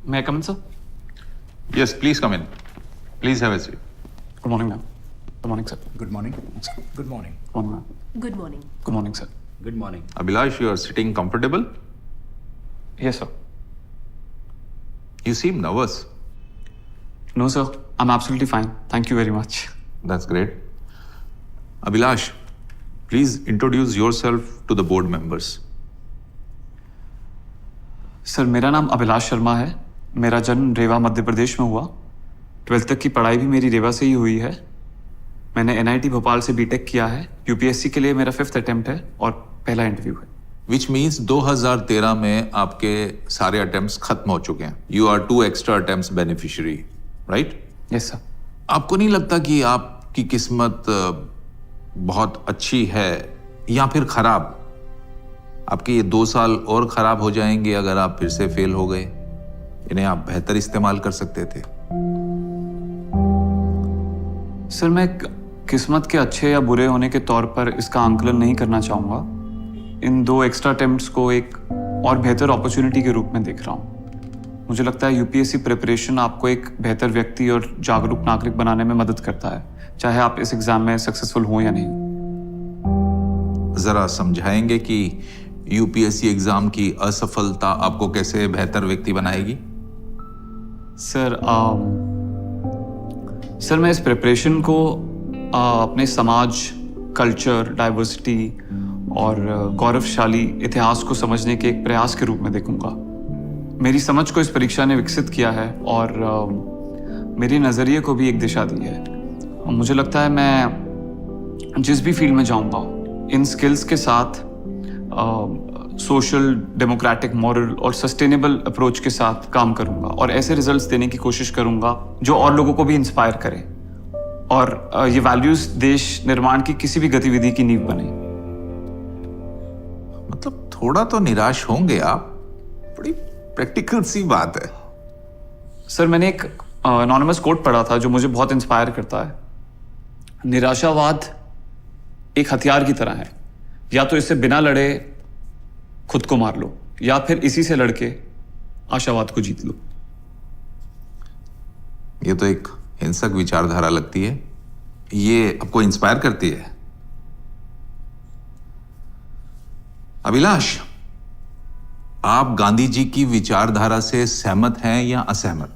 May I come in, sir? Yes, please come in. Please have a seat. Good morning, ma'am. Good morning, sir. Good morning. Good morning. Good morning, ma'am. Good morning. Good morning, sir. Good morning. Abhilash, you are sitting comfortable? Yes, sir. You seem nervous. No, sir. I'm absolutely fine. Thank you very much. That's great. Abhilash, please introduce yourself to the board members. Sir मेरा नाम अभिलाष शर्मा है. मेरा जन्म रेवा मध्य प्रदेश में हुआ. 12th तक की पढ़ाई भी मेरी रेवा से ही हुई है. मैंने NIT भोपाल से बीटेक किया है. UPSC के लिए मेरा 5th अटेम्प्ट है और पहला इंटरव्यू है. Which means 2013 में आपके सारे अटेम्प्ट्स खत्म हो चुके हैं. You are 2 extra attempts beneficiary, right? Yes sir. आपको नहीं लगता कि आपकी किस्मत बहुत अच्छी है या फिर खराब? आपके ये 2 साल और खराब हो जाएंगे अगर आप फिर से फेल हो गए. इन्हें आप बेहतर इस्तेमाल कर सकते थे. सर मैं किस्मत के अच्छे या बुरे होने के तौर पर इसका आंकलन नहीं करना चाहूँगा. इन 2 एक्स्ट्रा अटेम्प्ट्स को एक और बेहतर अपॉर्चुनिटी के रूप में देख रहा हूँ. मुझे लगता है UPSC प्रिपरेशन आपको एक बेहतर व्यक्ति और जागरूक नागरिक बनाने में मदद करता है, चाहे आप इस एग्जाम में सक्सेसफुल हो या नहीं. जरा समझाएंगे कि UPSC एग्जाम की असफलता आपको कैसे बेहतर व्यक्ति बनाएगी? सर मैं इस प्रिपरेशन को अपने समाज, कल्चर, डाइवर्सिटी और गौरवशाली इतिहास को समझने के एक प्रयास के रूप में देखूंगा. मेरी समझ को इस परीक्षा ने विकसित किया है और मेरे नज़रिए को भी एक दिशा दी है. मुझे लगता है मैं जिस भी फील्ड में जाऊंगा इन स्किल्स के साथ सोशल, डेमोक्रेटिक, मॉरल और सस्टेनेबल अप्रोच के साथ काम करूंगा और ऐसे रिजल्ट्स देने की कोशिश करूंगा जो और लोगों को भी इंस्पायर करें और ये वैल्यूज देश निर्माण की किसी भी गतिविधि की नींव बने. मतलब थोड़ा तो निराश होंगे आप. बड़ी प्रैक्टिकल सी बात है. सर मैंने एक एनोनिमस कोट पढ़ा था जो मुझे बहुत इंस्पायर करता है. निराशावाद एक हथियार की तरह है. या तो इससे बिना लड़े खुद को मार लो या फिर इसी से लड़के आशावाद को जीत लो. ये तो एक हिंसक विचारधारा लगती है. ये आपको इंस्पायर करती है? अभिलाष, आप गांधी जी की विचारधारा से सहमत हैं या असहमत?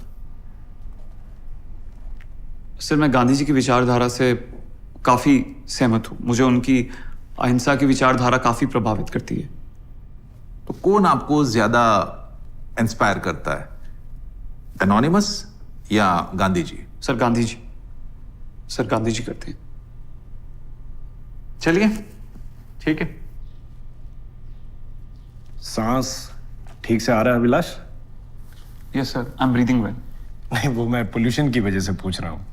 सर मैं गांधी जी की विचारधारा से काफी सहमत हूं. मुझे उनकी अहिंसा की विचारधारा काफी प्रभावित करती है. तो कौन आपको ज्यादा इंस्पायर करता है, एनोनिमस या गांधी जी? सर गांधी जी. सर गांधी जी करते हैं. चलिए ठीक है. सांस ठीक से आ रहा है Abhilash? Yes sir, I am breathing well. नहीं, वो मैं पोल्यूशन की वजह से पूछ रहा हूँ.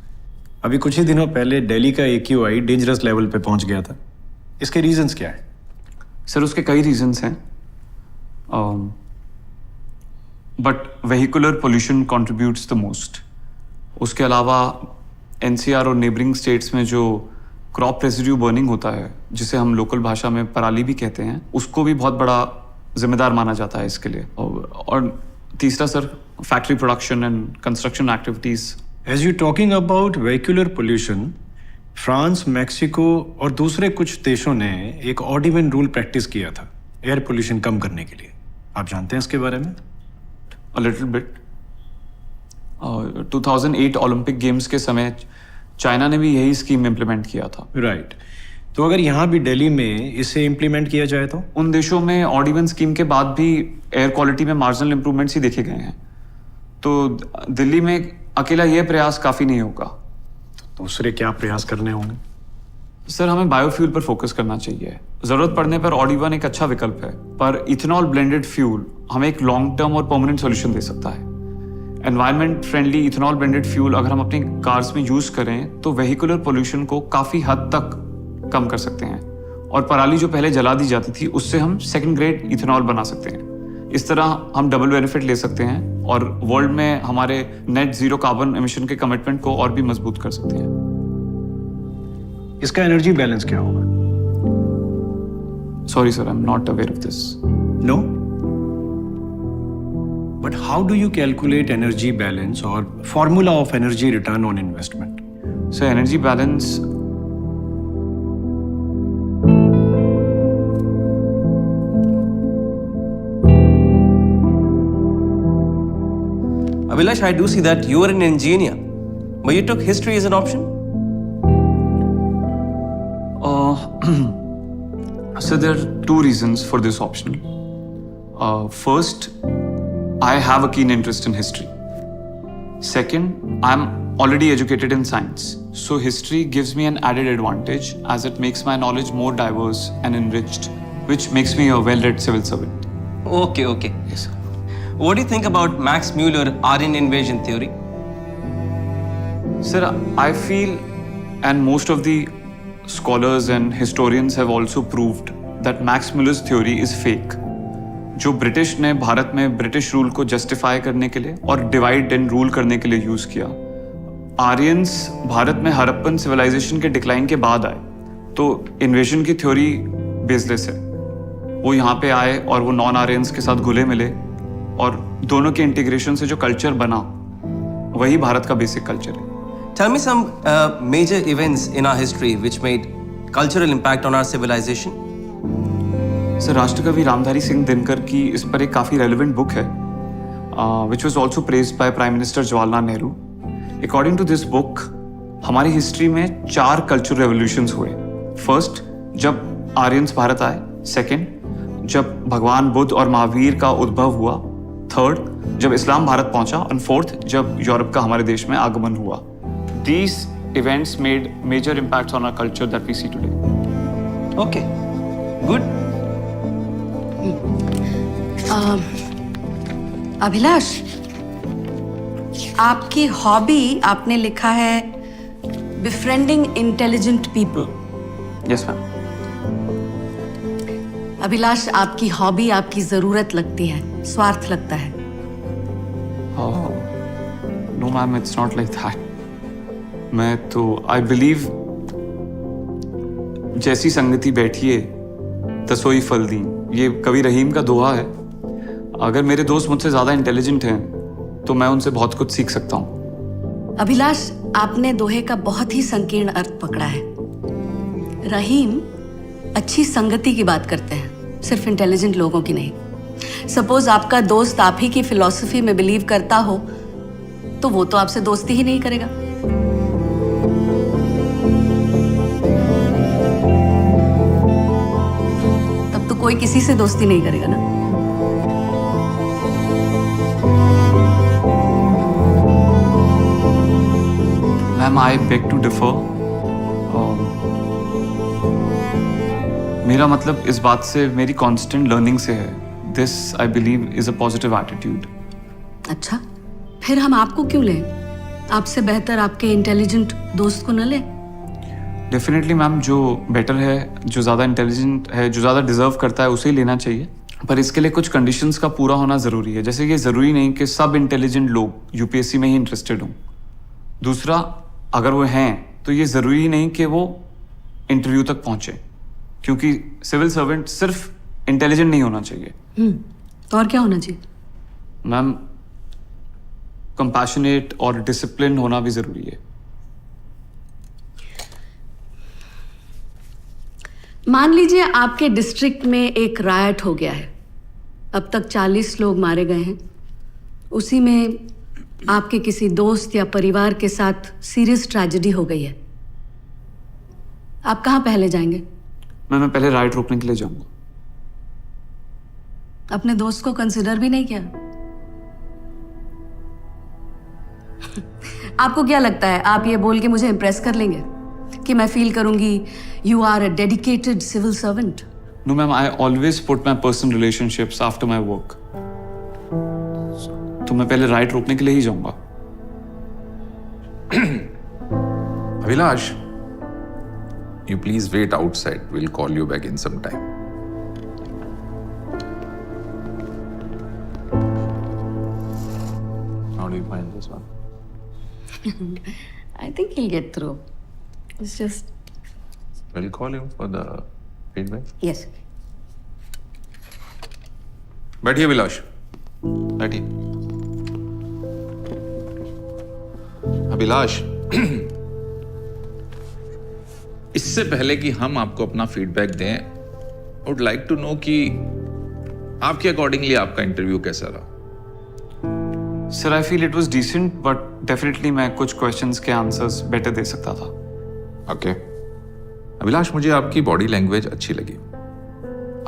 अभी कुछ ही दिनों पहले दिल्ली का AQI डेंजरस लेवल पे पहुंच गया था. इसके रीजंस क्या है? सर उसके कई रीजंस हैं, but vehicular pollution contributes the most. उसके अलावा NCR और नेबरिंग स्टेट्स में जो क्रॉप रेजिड्यू बर्निंग होता है, जिसे हम लोकल भाषा में पराली भी कहते हैं, उसको भी बहुत बड़ा जिम्मेदार माना जाता है इसके लिए. और तीसरा sir factory production and construction activities. As you talking about vehicular pollution, France, Mexico और दूसरे कुछ देशों ने एक ऑड इवन रूल प्रैक्टिस किया था एयर पोल्यूशन कम करने के लिए. आप जानते हैं इसके बारे में? A little bit. 2008 Olympic games के समय चाइना ने भी यही स्कीम इम्प्लीमेंट किया था. राइट. तो अगर यहाँ भी दिल्ली में इसे इम्प्लीमेंट किया जाए तो? उन देशों में ऑड इवन स्कीम के बाद भी एयर क्वालिटी में मार्जिनल इंप्रूवमेंट्स ही देखे गए हैं. तो दिल्ली में अकेला यह प्रयास काफी नहीं होगा. तो दूसरे क्या प्रयास करने होंगे? सर हमें बायोफ्यूल पर फोकस करना चाहिए. जरूरत पड़ने पर ऑड इवन एक अच्छा विकल्प है, पर इथेनॉल ब्लेंडेड फ्यूल हमें एक लॉन्ग टर्म और परमानेंट सॉल्यूशन दे सकता है. Environment friendly ethanol blended fuel अगर हम अपनी कार्स में यूज करें तो वेहिकुलर पोल्यूशन को काफी हद तक कम कर सकते हैं. और पराली जो पहले जला दी जाती थी उससे हम सेकंड ग्रेड इथेनॉल बना सकते हैं. इस तरह हम डबल बेनिफिट ले सकते हैं और वर्ल्ड में हमारे नेट जीरो कार्बन एमिशन के कमिटमेंट को और भी मजबूत कर सकते हैं. इसका एनर्जी बैलेंस क्या होगा? Sorry sir, I am not aware of this. No? But how do you calculate energy balance or formula of energy return on investment? So energy balance, Abhilash, I do see that you are an engineer, but you took history as an option. so there are two reasons for this option. First, I have a keen interest in history. Second, I'm already educated in science. So history gives me an added advantage as it makes my knowledge more diverse and enriched, which makes me a well-read civil servant. Okay. Yes, sir. What do you think about Max Muller Aryan invasion theory? Sir, I feel, and most of the scholars and historians have also proved that Max Muller's theory is fake. जो British ने भारत में British rule को justify करने के लिए और divide and rule करने के लिए यूज किया, आर्यंस भारत में हड़प्पन सिविलाइजेशन के डिक्लाइन के बाद आए, तो इन्वेजन की थ्योरी बेसलेस है. वो यहाँ पे आए और वो नॉन आर्यंस के साथ घुले मिले और दोनों के इंटीग्रेशन से जो कल्चर बना वही भारत का बेसिक कल्चर है. Tell me some major events in our history which made cultural impact on our civilization. Sir, राष्ट्रकवि रामधारी सिंह दिनकर की इस पर एक काफ़ी रेलिवेंट बुक है which was also praised by prime minister Jawaharlal Nehru. According to this book हमारी history में 4 कल्चरल रेवोल्यूशंस हुए. फर्स्ट, जब आर्यंस भारत आए. सेकेंड, जब भगवान बुद्ध और महावीर का उद्भव हुआ. थर्ड, जब इस्लाम भारत पहुंचा. और फोर्थ, जब यूरोप का हमारे देश में आगमन हुआ. These events made major impacts on our culture that we see today. Okay, good. Abhilash, आपकी हॉबी आपने लिखा है befriending intelligent people. Yes, ma'am. Abhilash, आपकी हॉबी आपकी जरूरत लगती है, स्वार्थ लगता है. No, ma'am, it's not like that. मैं तो आई बिलीव जैसी संगति बैठिए तसोई फल दी, ये कवि रहीम का दोहा है. अगर मेरे दोस्त मुझसे ज्यादा इंटेलिजेंट हैं तो मैं उनसे बहुत कुछ सीख सकता हूँ. अभिलाष, आपने दोहे का बहुत ही संकीर्ण अर्थ पकड़ा है. रहीम अच्छी संगति की बात करते हैं, सिर्फ इंटेलिजेंट लोगों की नहीं. सपोज आपका दोस्त आप ही की फिलॉसफी में बिलीव करता हो तो वो तो आपसे दोस्ती ही नहीं करेगा. तब तो कोई किसी से दोस्ती नहीं करेगा ना. Ma'am, I beg to differ. मेरा मतलब इस बात से, मेरी कांस्टेंट लर्निंग से है. This I believe is a positive attitude. अच्छा, फिर हम आपको क्यों लें? आपसे बेहतर आपके इंटेलिजेंट दोस्त को न लें? डेफिनेटली मैम, जो बेटर है, जो ज़्यादा इंटेलिजेंट है, जो ज़्यादा डिजर्व करता है उसे ही लेना चाहिए. पर इसके लिए कुछ कंडीशंस का पूरा होना ज़रूरी है. जैसे कि ज़रूरी नहीं कि सब इंटेलिजेंट लोग यूपीएससी में ही इंटरेस्टेड हों. दूसरा, अगर वो हैं तो ये ज़रूरी नहीं कि वो इंटरव्यू तक पहुँचे, क्योंकि सिविल सर्वेंट सिर्फ इंटेलिजेंट नहीं होना चाहिए. तो और क्या होना चाहिए? मैम, कंपैशनेट और डिसिप्लिन होना भी ज़रूरी है. मान लीजिए आपके डिस्ट्रिक्ट में एक रायट हो गया है. अब तक 40 लोग मारे गए हैं. उसी में आपके किसी दोस्त या परिवार के साथ सीरियस ट्रेजेडी हो गई है. आप कहाँ पहले जाएंगे? मैं पहले राइट रोकने के लिए जाऊंगा. अपने दोस्त को कंसिडर भी नहीं किया? आपको क्या लगता है आप ये बोल के मुझे इम्प्रेस कर लेंगे कि मैं फील करूंगी you are a dedicated civil servant? No ma'am, I always put my personal relationships after my work. तो मैं पहले राइट रोकने के लिए ही जाऊंगा. Abhilash, you please wait outside. We'll call you back in some time. How do you find this one? I think he'll get through. It's just We'll call him for the feedback. yes. बैठिए अभिलाष. बैठिए। अभिलाष, इससे पहले कि हम आपको अपना feedback दें, would like to know कि आपके अकॉर्डिंगली आपका इंटरव्यू कैसा रहा? Sir I feel it was decent, but definitely मैं कुछ क्वेश्चंस के आंसर्स बेटर दे सकता था। ओके। अभिलाष, मुझे आपकी बॉडी लैंग्वेज अच्छी लगी।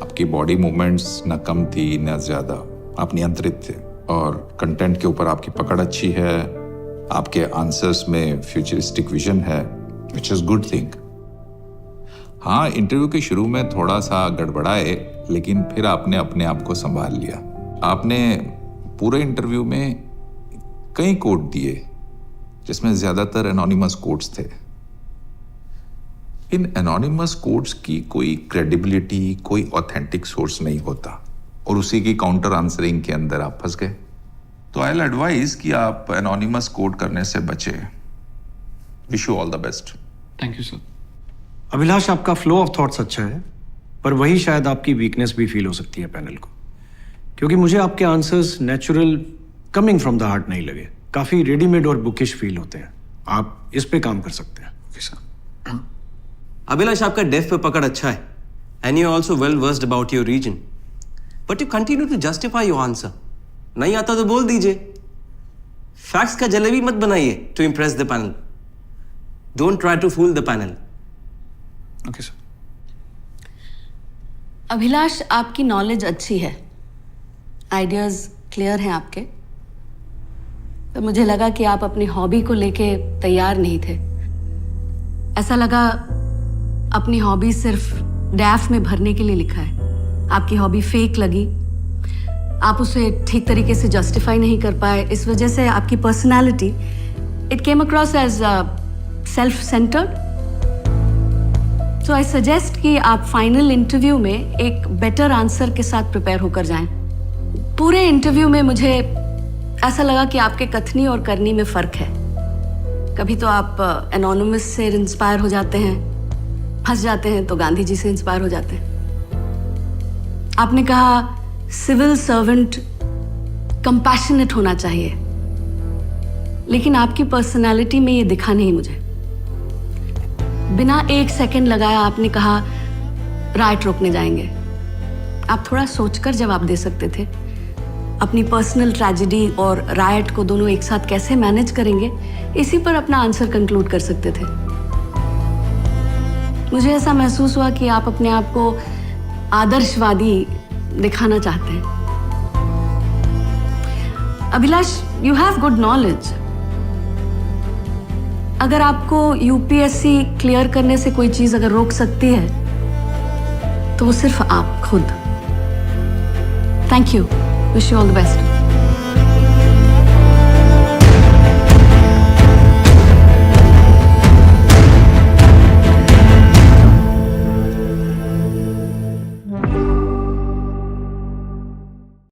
आपकी बॉडी मूवमेंट्स न कम थी न ज्यादा, आप नियंत्रित थे, और कंटेंट के ऊपर आपकी पकड़ अच्छी है। आपके आंसर्स में फ्यूचरिस्टिक विजन है, विच इज गुड थिंग। हाँ, इंटरव्यू के शुरू में थोड़ा सा गड़बड़ाए, लेकिन फिर आपने अपने आप को संभाल लिया। आपने पूरे इंटरव्यू में कई कोट दिए, जिसमें ज्यादातर एनोनिमस कोट्स थे। इन एनोनिमस कोट्स की कोई क्रेडिबिलिटी, कोई ऑथेंटिक सोर्स नहीं होता, और उसी की काउंटर आंसरिंग के अंदर आप फंस गए। तो आई विल एडवाइज कि आप एनोनिमस कोट करने से बचे। Wish you all the best. Thank you sir. Abhilash, आपका फ्लो ऑफ थॉट्स अच्छा है, पर वही शायद आपकी वीकनेस भी फील हो सकती है पैनल को, क्योंकि मुझे आपके answers natural, coming from the heart नहीं लगे। काफी रेडीमेड और बुकिश फील होते हैं। आप इस पे काम कर सकते हैं। Okay sir. Abhilash, आपका डेफ पे पकड़ अच्छा है, and you are also well versed about your region. But you continue to justify your answer. नहीं आता तो बोल दीजिए। Facts का जलेबी मत बनाइए to impress the panel. Don't try to fool the panel. Okay sir. Abhilash, आपकी नॉलेज अच्छी है, आइडियाज क्लियर हैं आपके, तो मुझे लगा कि आप अपनी हॉबी को लेके तैयार नहीं थे। ऐसा लगा अपनी हॉबी सिर्फ डैफ में भरने के लिए लिखा है। आपकी हॉबी फेक लगी, आप उसे ठीक तरीके से जस्टिफाई नहीं कर पाए। इस वजह से आपकी personality, it came across as self centred. So I suggest कि आप फाइनल इंटरव्यू में एक बेटर आंसर के साथ प्रिपेयर होकर जाएं। पूरे इंटरव्यू में मुझे ऐसा लगा कि आपके कथनी और करनी में फर्क है। कभी तो आप एनोनिमस से इंस्पायर हो जाते हैं, फंस जाते हैं तो गांधी जी से इंस्पायर हो जाते हैं। आपने कहा सिविल सर्वेंट कंपैशनेट होना चाहिए, लेकिन आपकी पर्सनालिटी में ये दिखा नहीं मुझे। बिना एक सेकंड लगाया आपने कहा राइट रोकने जाएंगे। आप थोड़ा सोचकर जवाब दे सकते थे। अपनी पर्सनल ट्रेजेडी और राइट को दोनों एक साथ कैसे मैनेज करेंगे, इसी पर अपना आंसर कंक्लूड कर सकते थे। मुझे ऐसा महसूस हुआ कि आप अपने आप को आदर्शवादी दिखाना चाहते हैं। Abhilash, you have good knowledge. अगर आपको यूपीएससी क्लियर करने से कोई चीज अगर रोक सकती है तो वो सिर्फ आप खुद। Thank you. Wish you all the best.